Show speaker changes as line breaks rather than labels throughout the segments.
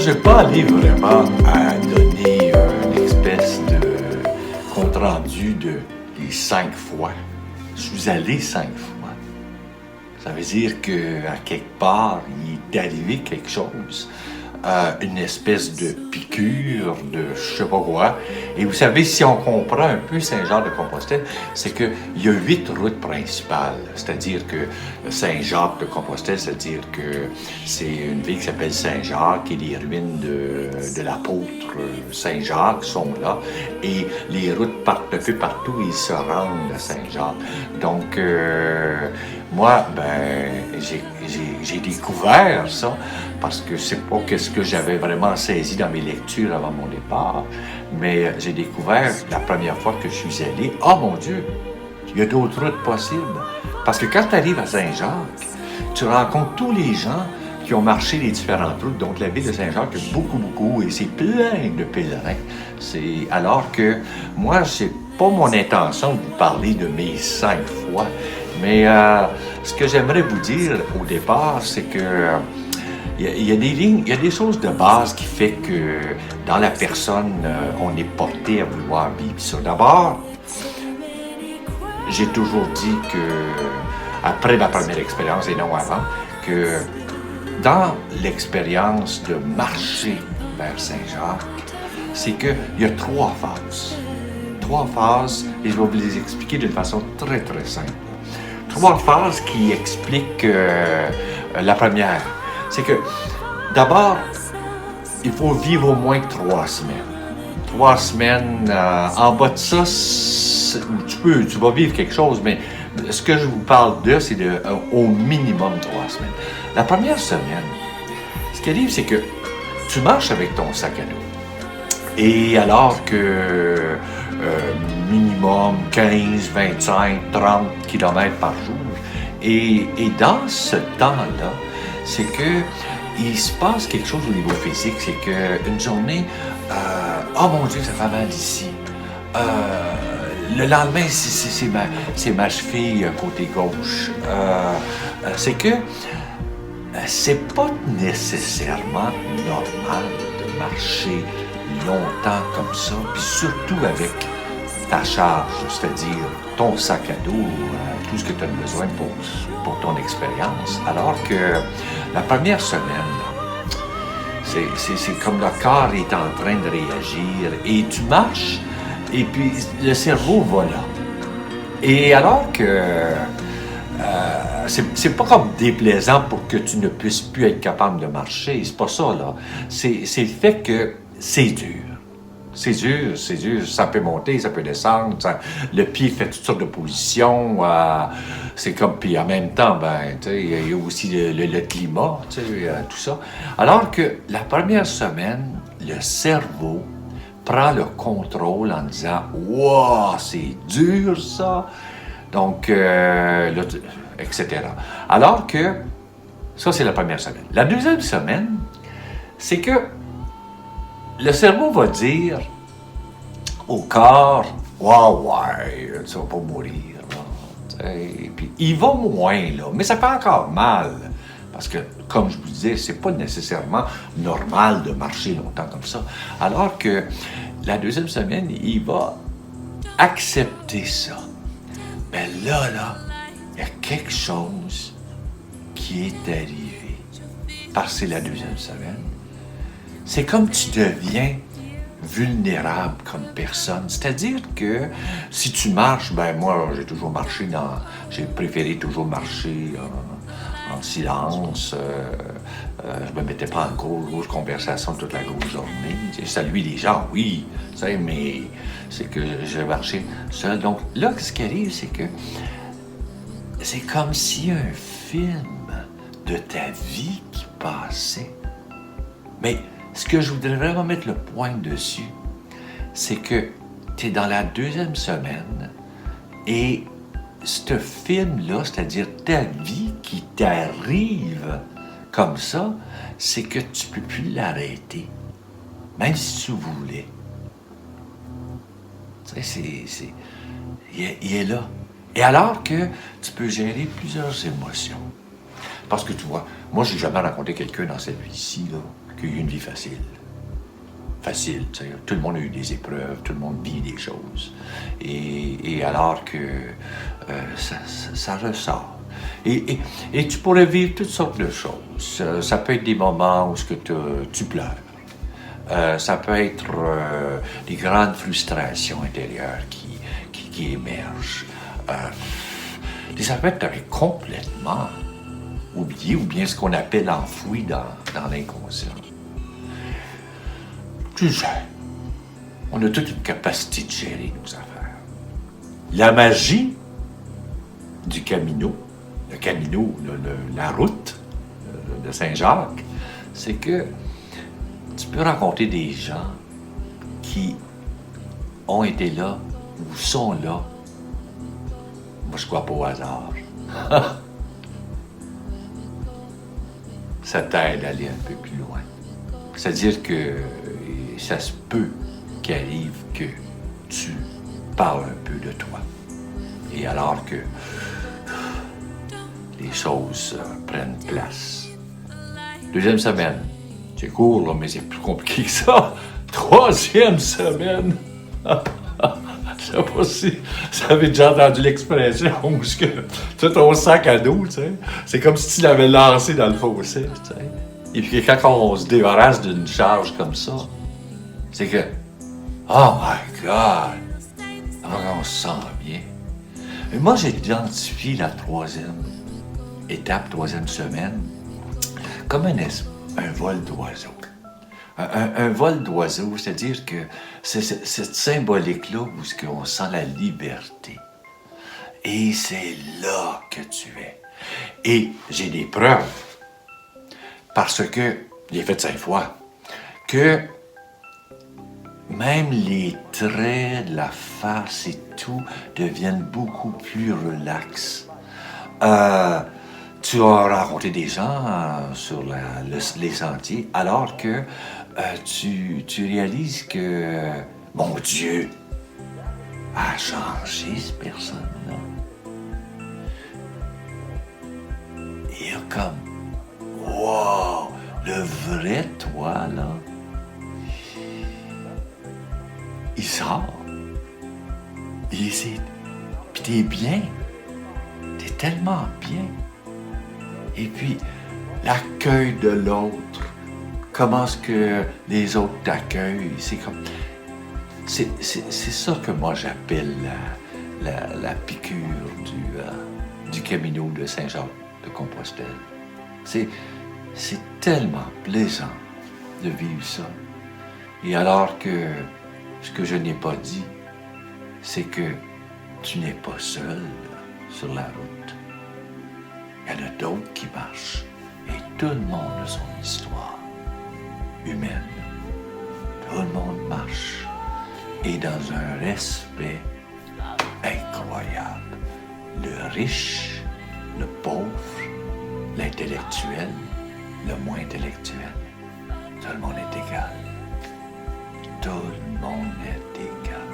je ne vais pas aller vraiment à donner une espèce de compte-rendu de les 5 fois. Je suis allé 5 fois. Ça veut dire qu'à quelque part, il est arrivé quelque chose. Une espèce de piqûre, de je sais pas quoi. Et vous savez, si on comprend un peu Saint-Jacques-de-Compostelle, c'est qu'il y a 8 routes principales. C'est-à-dire que Saint-Jacques-de-Compostelle, c'est-à-dire que c'est une ville qui s'appelle Saint-Jacques et les ruines de l'apôtre Saint-Jacques sont là. Et les routes partent un peu partout et ils se rendent à Saint-Jacques. Donc, moi, j'ai découvert ça parce que c'est pas ce que j'avais vraiment saisi dans mes lectures avant mon départ, mais j'ai découvert la première fois que je suis allé, oh mon Dieu, il y a d'autres routes possibles. Parce que quand tu arrives à Saint-Jacques, tu rencontres tous les gens qui ont marché les différentes routes. Donc la ville de Saint-Jacques, il y a beaucoup, et c'est plein de pèlerins. Alors que moi, c'est pas mon intention de vous parler de mes 5 fois, mais ce que j'aimerais vous dire au départ, c'est que il y a des lignes, il y a des choses de base qui fait que dans la personne, on est porté à vouloir vivre ça. D'abord, j'ai toujours dit que, après ma première expérience et non avant, que dans l'expérience de marcher vers Saint-Jacques, c'est qu'il y a 3 phases. 3 phases, et je vais vous les expliquer d'une façon très, très simple. 3 phases qui expliquent la première. C'est que, d'abord, il faut vivre au moins 3 semaines. 3 semaines, en bas de ça, tu vas vivre quelque chose, mais ce que je vous parle c'est au minimum 3 semaines. La première semaine, ce qui arrive, c'est que tu marches avec ton sac à dos. Et alors que minimum 15, 25, 30 km par jour, et dans ce temps-là, c'est que il se passe quelque chose au niveau physique, c'est qu'une journée, oh mon Dieu, ça fait mal ici. Le lendemain, c'est ma cheville côté gauche. C'est que c'est pas nécessairement normal de marcher longtemps comme ça, puis surtout avec ta charge, c'est-à-dire ton sac à dos, tout ce que tu as besoin pour ton expérience. Alors que la première semaine, c'est comme le corps est en train de réagir et tu marches et puis le cerveau va là. Et alors que c'est pas comme déplaisant pour que tu ne puisses plus être capable de marcher, c'est pas ça là. C'est le fait que c'est dur. C'est dur, ça peut monter, ça peut descendre, le pied fait toutes sortes de positions, c'est comme, puis en même temps, il y a aussi le climat, tout ça. Alors que la première semaine, le cerveau prend le contrôle en disant « Wow, c'est dur ça! » Donc, etc. Alors que, ça c'est la première semaine. La deuxième semaine, c'est que le cerveau va dire au corps, « Ouais, tu vas pas mourir. » Puis il va moins, là, mais ça fait encore mal. Parce que, comme je vous disais, c'est pas nécessairement normal de marcher longtemps comme ça. Alors que la deuxième semaine, il va accepter ça. Mais là, il y a quelque chose qui est arrivé. Parce que c'est la deuxième semaine. C'est comme tu deviens vulnérable comme personne. C'est-à-dire que si tu marches, moi, j'ai préféré toujours marcher en silence. Je me mettais pas en grosse conversation toute la grosse journée. Saluer les gens, oui, mais c'est que je marchais seul. Donc là, ce qui arrive, c'est que c'est comme si un film de ta vie qui passait. Mais ce que je voudrais vraiment mettre le point dessus, c'est que tu es dans la deuxième semaine et ce film-là, c'est-à-dire ta vie qui t'arrive comme ça, c'est que tu ne peux plus l'arrêter, même si tu voulais. Tu sais, il est là. Et alors que tu peux gérer plusieurs émotions. Parce que tu vois, moi, j'ai jamais rencontré quelqu'un dans cette vie-ci, là, qu'il y ait une vie facile. Facile, tu sais. Tout le monde a eu des épreuves, tout le monde vit des choses. Et alors que ça ressort. Et tu pourrais vivre toutes sortes de choses. Ça peut être des moments où tu pleures. Ça peut être des grandes frustrations intérieures qui émergent. Ça peut être complètement oublié ou bien ce qu'on appelle enfoui dans l'inconscient. Tu sais, on a toute une capacité de gérer nos affaires. La magie du Camino, le Camino, la route de Saint-Jacques, c'est que tu peux rencontrer des gens qui ont été là ou sont là. Moi, je crois pas au hasard. Ça t'aide à aller un peu plus loin. C'est-à-dire que ça se peut qu'il arrive que tu parles un peu de toi. Et alors que les choses prennent place. Deuxième semaine. C'est court, là, mais c'est plus compliqué que ça. Troisième semaine. Je sais pas si vous avez déjà entendu l'expression où tu as ton sac à dos, tu sais. C'est comme si tu l'avais lancé dans le fossé, tu sais. Et puis quand on se débarrasse d'une charge comme ça, c'est que, oh my God, alors on se sent bien. Et moi, j'ai identifié la troisième étape, troisième semaine, comme un vol d'oiseau. Un vol d'oiseau, c'est-à-dire que c'est cette symbolique-là où on sent la liberté. Et c'est là que tu es. Et j'ai des preuves, parce que, j'ai fait 5 fois, que même les traits, la face et tout deviennent beaucoup plus relax. Tu as rencontré des gens sur les sentiers, alors que tu réalises que, mon Dieu, a changé cette personne-là. Il y a comme, wow, le vrai toi, là, il sort. Puis t'es bien. T'es tellement bien. Et puis, l'accueil de l'autre, comment est-ce que les autres t'accueillent, c'est comme... C'est ça que moi j'appelle la piqûre du Camino de Saint-Jacques de Compostelle. C'est tellement plaisant de vivre ça. Et alors que ce que je n'ai pas dit, c'est que tu n'es pas seul sur la route. Il y en a d'autres qui marchent. Et tout le monde a son histoire humaine. Tout le monde marche. Et dans un respect incroyable. Le riche, le pauvre, l'intellectuel, le moins intellectuel. Tout le monde est égal. Tout le monde est égal.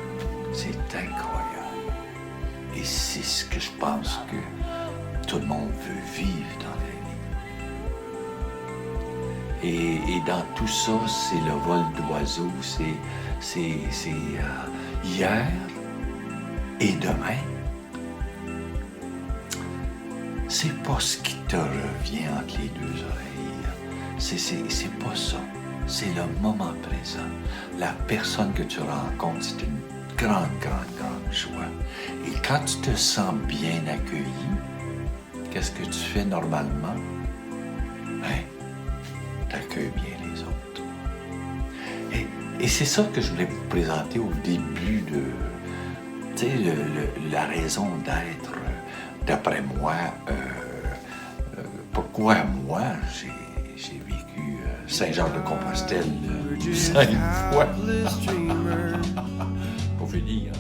C'est incroyable. Et c'est ce que je pense que tout le monde veut vivre dans la vie. Et dans tout ça, c'est le vol d'oiseaux, c'est hier et demain. C'est pas ce qui te revient entre les deux oreilles. C'est pas ça. C'est le moment présent. La personne que tu rencontres, c'est une grande joie. Et quand tu te sens bien accueilli, qu'est-ce que tu fais normalement? T'accueilles bien les autres. Et c'est ça que je voulais vous présenter au début de... Tu sais, la raison d'être, d'après moi, pourquoi moi, j'ai vécu Saint-Jean-de-Compostelle 5 fois. Pour finir.